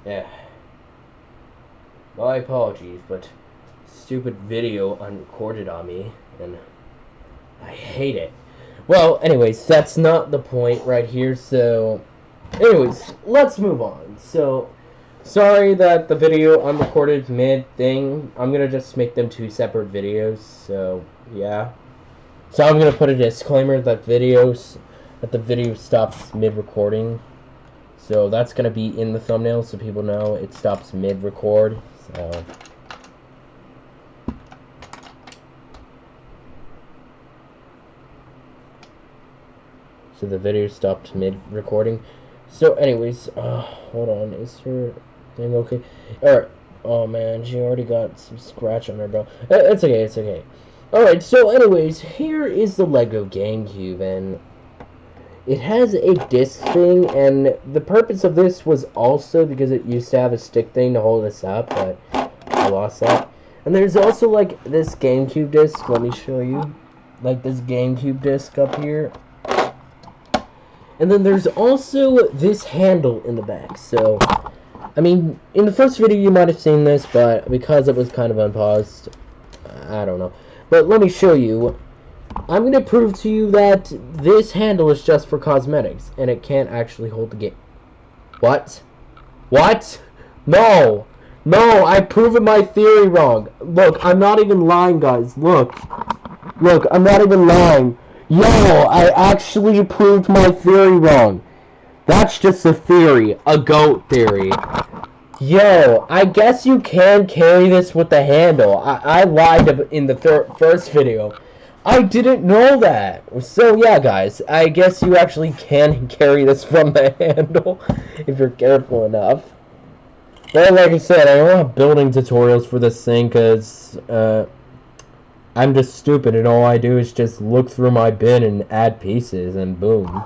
Yeah. My apologies, but stupid video unrecorded on me, and I hate it. Well, anyways, that's not the point right here, so... Anyways, let's move on. So, sorry that the video unrecorded mid-thing. I'm gonna just make them two separate videos, so, yeah. So I'm gonna put a disclaimer that the video stops mid-recording. So that's gonna be in the thumbnail so people know it stops mid-record. So the video stopped mid-recording. So anyways, hold on, is her thing okay? Alright, oh man, she already got some scratch on her belt. It's okay, it's okay. Alright, so anyways, here is the Lego Gamecube, and it has a disc thing, and the purpose of this was also because it used to have a stick thing to hold us up, but I lost that. And there's also, like, this Gamecube disc, let me show you. Like, this Gamecube disc up here. And then there's also this handle in the back, so, I mean, in the first video you might have seen this, but because it was kind of unpaused, I don't know. But let me show you. I'm going to prove to you that this handle is just for cosmetics, and it can't actually hold the game. What? What? No! No, I've proven my theory wrong. Look, I'm not even lying, guys. Look. Look, I'm not even lying. Yo, I actually proved my theory wrong. That's just a theory. A goat theory. Yo, I guess you can carry this with the handle. I lied in the first video. I didn't know that. So yeah, guys, I guess you actually can carry this from the handle if you're careful enough. But like I said, I don't have building tutorials for this thing because I'm just stupid and all I do is just look through my bin and add pieces and boom.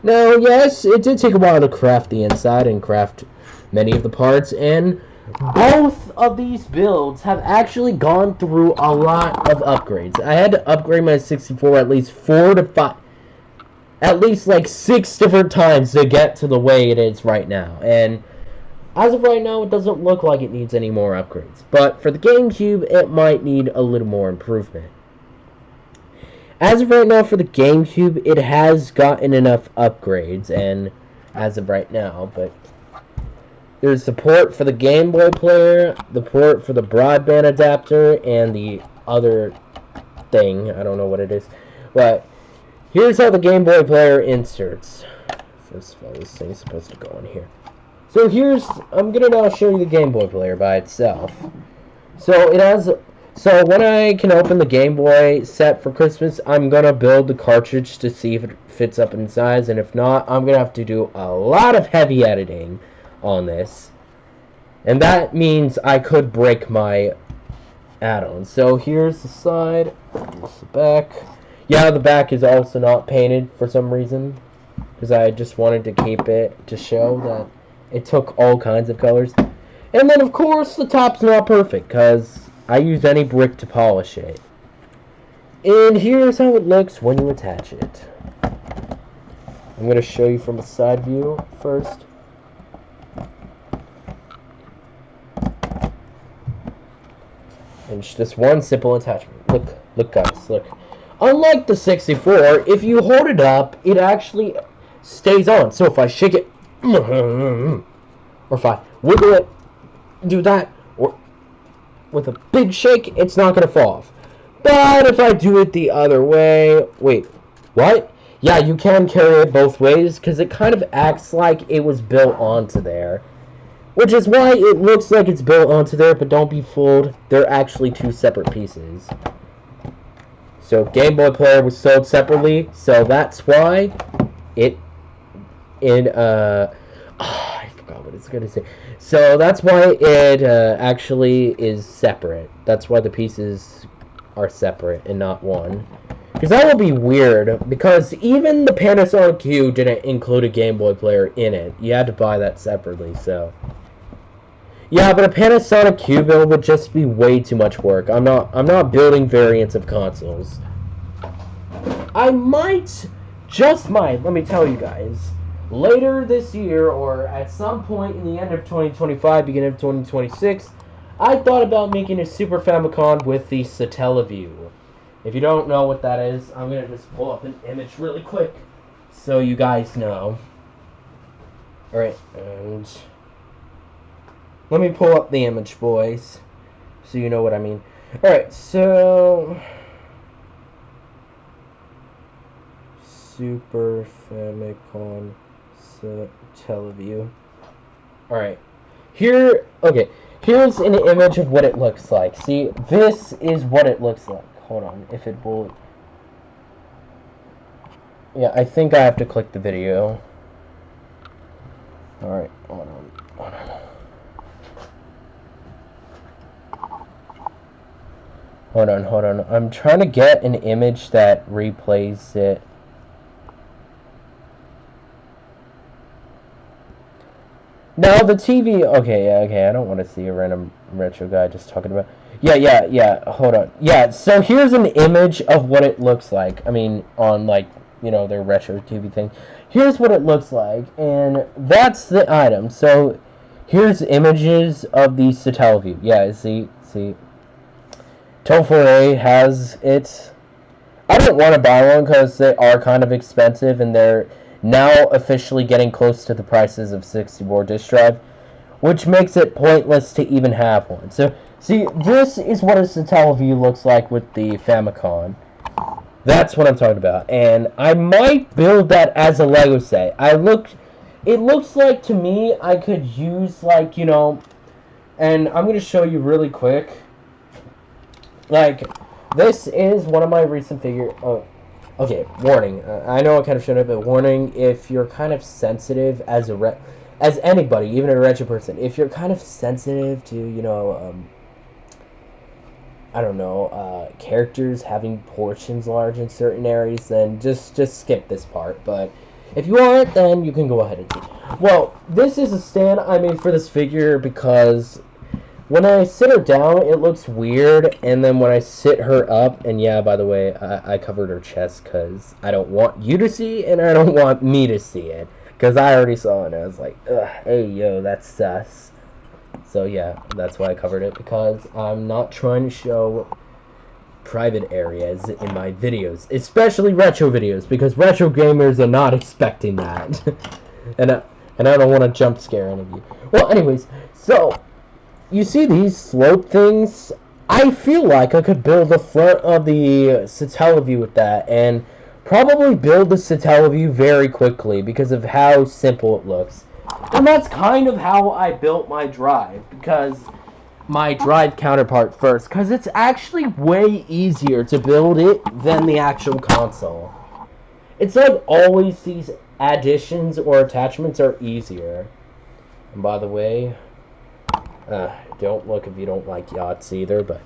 Now, yes, it did take a while to craft the inside and craft many of the parts, and both of these builds have actually gone through a lot of upgrades. I had to upgrade my 64 at least 4 to 5, at least like 6 different times to get to the way it is right now. And as of right now, it doesn't look like it needs any more upgrades. But for the GameCube, it might need a little more improvement. As of right now, for the GameCube, it has gotten enough upgrades, and as of right now, but there's support for the Game Boy player, the port for the broadband adapter, and the other thing. I don't know what it is. But here's how the Game Boy player inserts. First of all, this thing's supposed to go in here. So I'm going to now show you the Game Boy player by itself. So it has, so when I can open the Game Boy set for Christmas, I'm going to build the cartridge to see if it fits up in size. And if not, I'm going to have to do a lot of heavy editing on this, and that means I could break my add-on. So here's the side, here's the back. Yeah, the back is also not painted for some reason, because I just wanted to keep it to show that it took all kinds of colors. And then of course the top's not perfect, because I used any brick to polish it. And here's how it looks when you attach it. I'm going to show you from a side view first. And just one simple attachment. Look guys, look. Unlike the 64, if you hold it up, it actually stays on. So if I shake it, or if I wiggle it, do that, or with a big shake, it's not going to fall off. But if I do it the other way, wait, what? Yeah, you can carry it both ways, because it kind of acts like it was built onto there. Which is why it looks like it's built onto there, but don't be fooled. They're actually two separate pieces. So Game Boy player was sold separately, so that's why I forgot what it's gonna say. So that's why it actually is separate. That's why the pieces are separate and not one. Because that would be weird, because even the Panasonic Q didn't include a Game Boy player in it. You had to buy that separately, so. Yeah, but a Panasonic Q build would just be way too much work. I'm not building variants of consoles. I might, just might, let me tell you guys, later this year, or at some point in the end of 2025, beginning of 2026, I thought about making a Super Famicom with the Satellaview. If you don't know what that is, I'm going to just pull up an image really quick so you guys know. Alright, and let me pull up the image, boys, so you know what I mean. Alright, so Super Famicom Satellaview. Alright, here's an image of what it looks like. See, this is what it looks like. Hold on, if it will... Yeah, I think I have to click the video. Alright, hold on. I'm trying to get an image that replays it. Now the TV... Okay, I don't want to see a random retro guy just talking about... Yeah, hold on. Yeah, so here's an image of what it looks like. I mean, on, like, you know, their retro TV thing. Here's what it looks like, and that's the item. So, here's images of the Satellaview. Yeah, see? Toll4A has it. I didn't want to buy one because they are kind of expensive, and they're now officially getting close to the prices of 64 disk drive, which makes it pointless to even have one. So, see, this is what a Satellaview looks like with the Famicom. That's what I'm talking about. And I might build that as a Lego set. It looks like, to me, I could use, like, you know, and I'm going to show you really quick. Like, this is one of my recent figures. Oh, okay, warning. I know I kind of shouldn't have, but warning, if you're kind of sensitive as anybody, even a retro person, if you're kind of sensitive to, you know, I don't know, characters having portions large in certain areas, then just skip this part. But if you aren't, then you can go ahead and do. Well, this is a stand I made for this figure because when I sit her down, it looks weird, and then when I sit her up, and yeah, by the way, I covered her chest because I don't want you to see, and I don't want me to see it, because I already saw it, and I was like, ugh, hey, yo, that's sus. So yeah, that's why I covered it, because I'm not trying to show private areas in my videos, especially retro videos, because retro gamers are not expecting that. and I don't want to jump scare any of you. Well, anyways, so you see these slope things? I feel like I could build the front of the Satellaview with that, and probably build the Satellaview very quickly because of how simple it looks. And that's kind of how I built my drive, because my drive counterpart first, because it's actually way easier to build it than the actual console. It's like always these additions or attachments are easier. And by the way, don't look if you don't like yachts either, but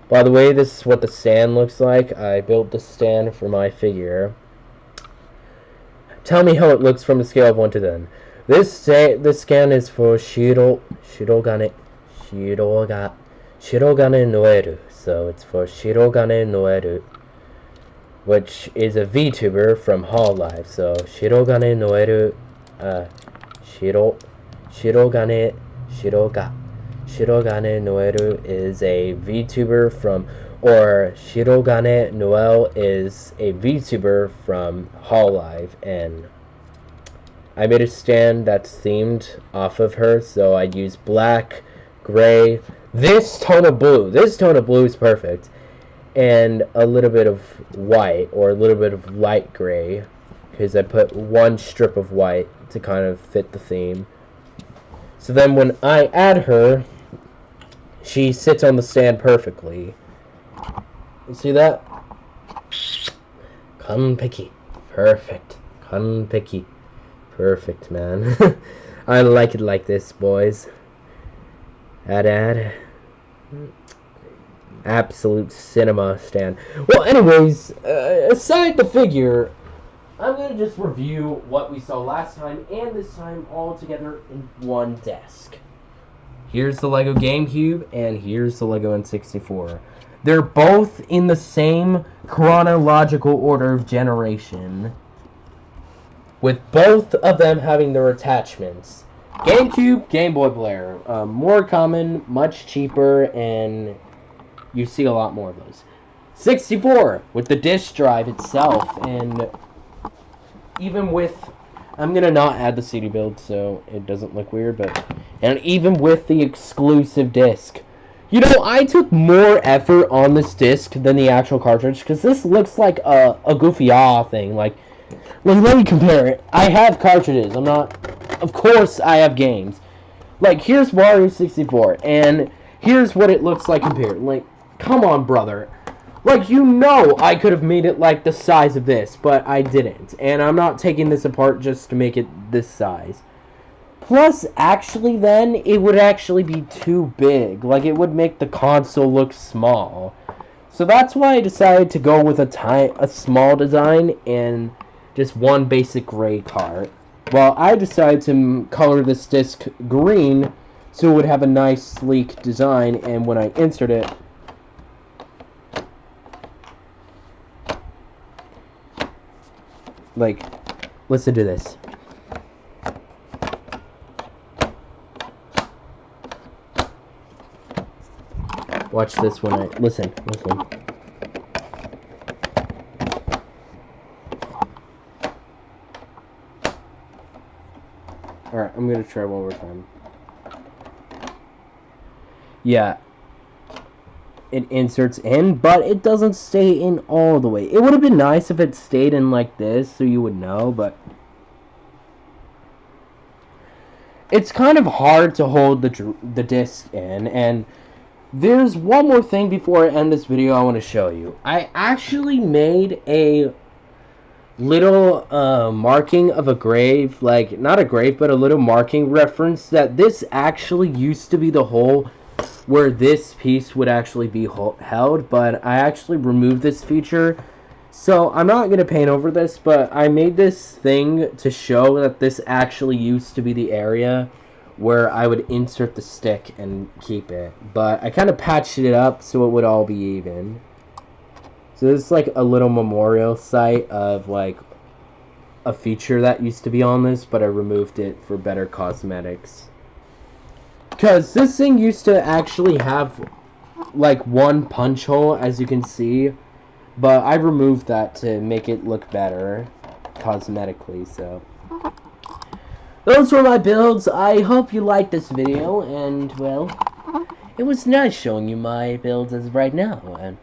by the way, this is what the stand looks like. I built the stand for my figure. Tell me how it looks from a scale of 1 to 10. This scan is for Shirogane Noeru. So it's for Shirogane Noeru, which is a VTuber from Hololive. So Shirogane Noeru, Shirogane Noeru is a VTuber from, or Shirogane Noel is a VTuber from Hololive, and I made a stand that's themed off of her, so I use black, gray, this tone of blue. This tone of blue is perfect, and a little bit of white, or a little bit of light gray, because I put one strip of white to kind of fit the theme. So then when I add her, she sits on the stand perfectly. You see that? Kanpeki. Perfect. Kanpeki. Perfect, man. I like it like this, boys. Add. Absolute cinema stand. Well, anyways, aside the figure, I'm going to just review what we saw last time and this time all together in one desk. Here's the Lego Gamecube, and here's the Lego N64. They're both in the same chronological order of generation, with both of them having their attachments. GameCube, Game Boy player, more common, much cheaper, and you see a lot more of those. 64 with the disk drive itself, and even with, I'm gonna not add the CD build so it doesn't look weird, and even with the exclusive disc. You know, I took more effort on this disc than the actual cartridge, because this looks like a goofy thing. Like, let me compare it. I have cartridges. Of course I have games. Like, here's Mario 64, and here's what it looks like compared. Like, come on, brother. Like, you know I could have made it, like, the size of this, but I didn't. And I'm not taking this apart just to make it this size. Plus, actually, then, it would actually be too big. Like, it would make the console look small. So that's why I decided to go with a small design and just one basic gray part. Well, I decided to color this disc green so it would have a nice, sleek design, and when I insert it, like, listen to this. Watch this when I listen. Alright, I'm gonna try one more time. Yeah. It inserts in, but it doesn't stay in all the way. It would have been nice if it stayed in like this, so you would know, but it's kind of hard to hold the disc in, and there's one more thing before I end this video I want to show you. I actually made a little marking of a grave, like, not a grave, but a little marking reference that this actually used to be the hole where this piece would actually be held, but I actually removed this feature. So I'm not going to paint over this, but I made this thing to show that this actually used to be the area where I would insert the stick and keep it. But I kind of patched it up so it would all be even. So this is like a little memorial site of like a feature that used to be on this, but I removed it for better cosmetics. Because this thing used to actually have like one punch hole, as you can see, but I removed that to make it look better cosmetically. So those were my builds. I hope you liked this video, and well, it was nice showing you my builds as of right now, and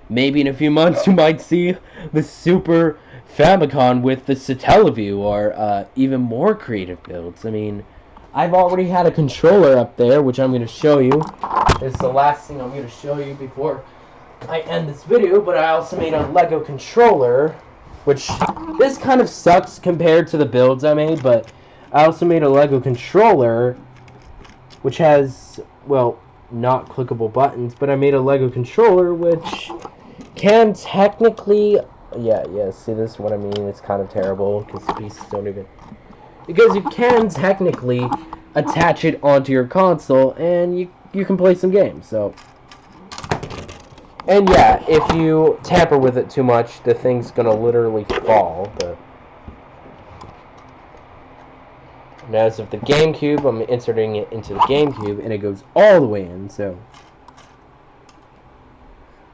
maybe in a few months you might see the Super Famicom with the Satellaview, or even more creative builds. I mean, I've already had a controller up there, which I'm going to show you. This is the last thing I'm going to show you before I end this video, but I also made a Lego controller, which this kind of sucks compared to the builds I made, but I also made a Lego controller, which has, well, not clickable buttons, but I made a Lego controller, which can technically, yeah, see, this is what I mean. It's kind of terrible, because the pieces don't even, because you can technically attach it onto your console, and you can play some games, so. And yeah, if you tamper with it too much, the thing's gonna literally fall, but. And as of the Gamecube, I'm inserting it into the Gamecube, and it goes all the way in, so.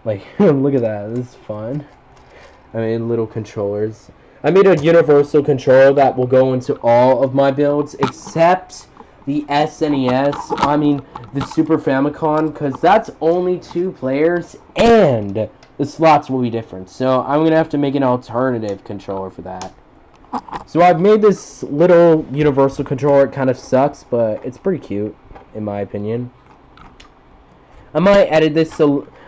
Like, look at that, this is fun. I made little controllers. I made a universal controller that will go into all of my builds, except the SNES, I mean, the Super Famicom, because that's only 2 players, and the slots will be different. So I'm going to have to make an alternative controller for that. So I've made this little universal controller. It kind of sucks, but it's pretty cute, in my opinion. I might edit this,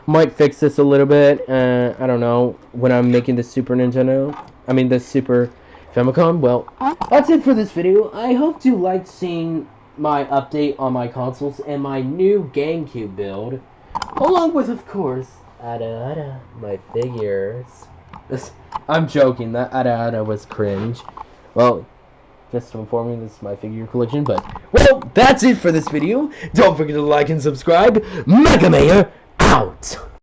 might fix this a little bit, I don't know, when I'm making the Super Nintendo. I mean, the Super Famicom. Well, that's it for this video. I hope you liked seeing my update on my consoles and my new GameCube build, along with, of course, my figures. I'm joking, that was cringe. Well, just to inform you, this is my figure collection, but, well, that's it for this video. Don't forget to like and subscribe. Mega Mayor out!